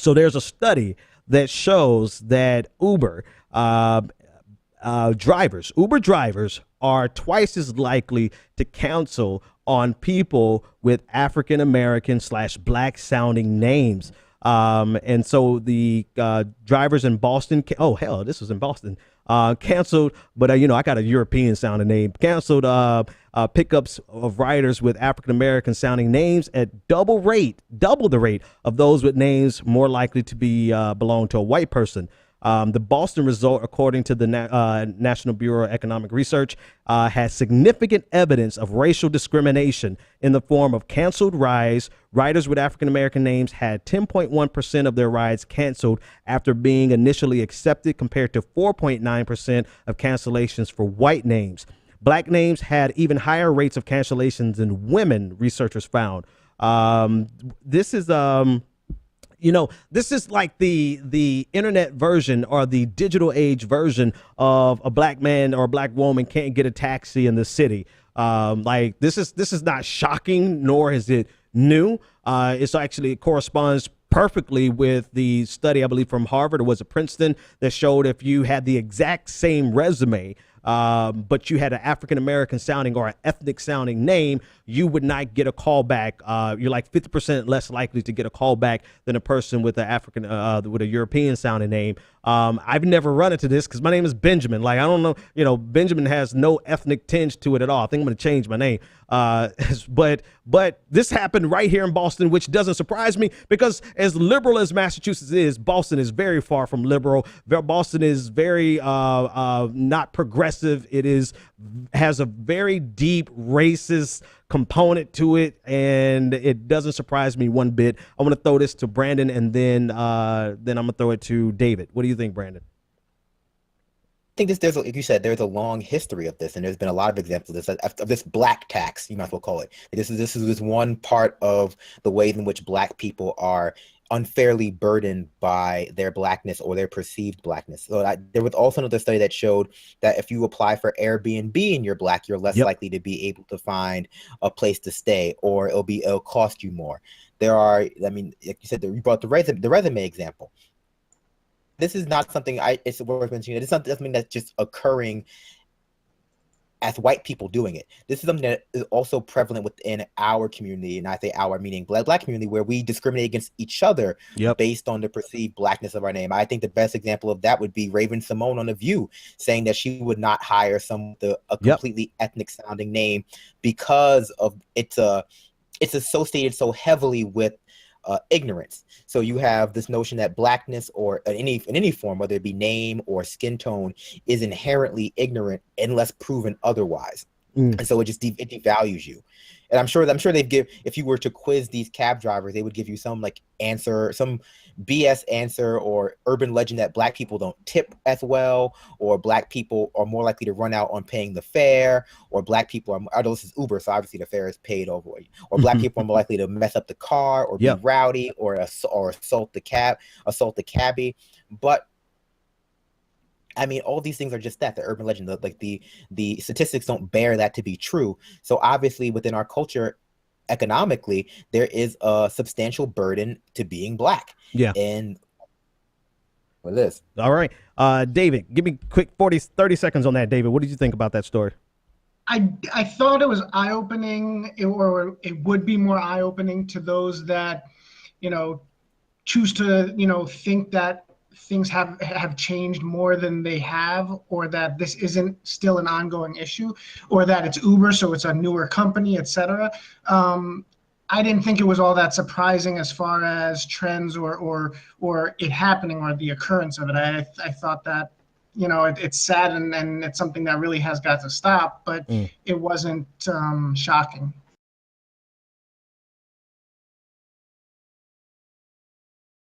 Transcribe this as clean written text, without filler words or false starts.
So there's a study that shows that Uber drivers are twice as likely to cancel on people with African American / black sounding names. And so the drivers in Boston, oh hell, this was in Boston, canceled, but I got a European sounding name, canceled pickups of riders with African American sounding names at double the rate of those with names more likely to be belong to a white person. The Boston result, according to the National Bureau of Economic Research, has significant evidence of racial discrimination in the form of canceled rides. Riders with African-American names had 10.1% of their rides canceled after being initially accepted, compared to 4.9% of cancellations for white names. Black names had even higher rates of cancellations than women, researchers found. This is like the internet version, or the digital age version of a black man or a black woman can't get a taxi in the city. Like this is not shocking, nor is it new. It corresponds perfectly with the study, I believe from Harvard, or was it Princeton, that showed if you had the exact same resume, but you had an African-American sounding or an ethnic sounding name, you would not get a call back. You're like 50% less likely to get a call back than a person with an with a European sounding name. I've never run into this because my name is Benjamin. Like, I don't know, Benjamin has no ethnic tinge to it at all. I think I'm going to change my name. But this happened right here in Boston, which doesn't surprise me, because as liberal as Massachusetts is, Boston is very far from liberal. Boston is very not progressive. It has a very deep racist component to it, and it doesn't surprise me one bit. I want to throw this to Brandon, and then I'm gonna throw it to David. What do you think, Brandon? I think like you said, there's a long history of this, and there's been a lot of examples of this black tax, you might as well call it. This is one part of the ways in which black people are unfairly burdened by their blackness or their perceived blackness. So there was also another study that showed that if you apply for Airbnb and you're black, you're less likely to be able to find a place to stay, or it'll cost you more. Like you said, you brought the resume example. This is not something it's worth mentioning. It's not something that's just occurring as white people doing it. This is something that is also prevalent within our community, and I say our meaning black community, where we discriminate against each other based on the perceived blackness of our name. I think the best example of that would be Raven Simone on The View, saying that she would not hire someone with a completely ethnic sounding name because of it's associated so heavily with ignorance. So you have this notion that blackness, or in any form, whether it be name or skin tone, is inherently ignorant unless proven otherwise. And so it devalues you. And I'm sure they'd give, if you were to quiz these cab drivers, they would give you some answer, some BS answer or urban legend that black people don't tip as well, or black people are more likely to run out on paying the fare, or black people although this is Uber, so obviously the fare is paid over, or black people are more likely to mess up the car, or be rowdy, or assault the cabbie. But I mean, all these things are just that, the urban legend, the statistics don't bear that to be true. So obviously within our culture, economically, there is a substantial burden to being black. And with this. All right. David, give me quick 30 seconds on that. David, what did you think about that story? I thought it was eye-opening, or it would be more eye-opening to those that, choose to, think that things have changed more than they have, or that this isn't still an ongoing issue, or that it's Uber, so it's a newer company, etc. I didn't think it was all that surprising as far as trends or it happening, or the occurrence of it. I thought that, it's sad, and it's something that really has got to stop, but it wasn't shocking.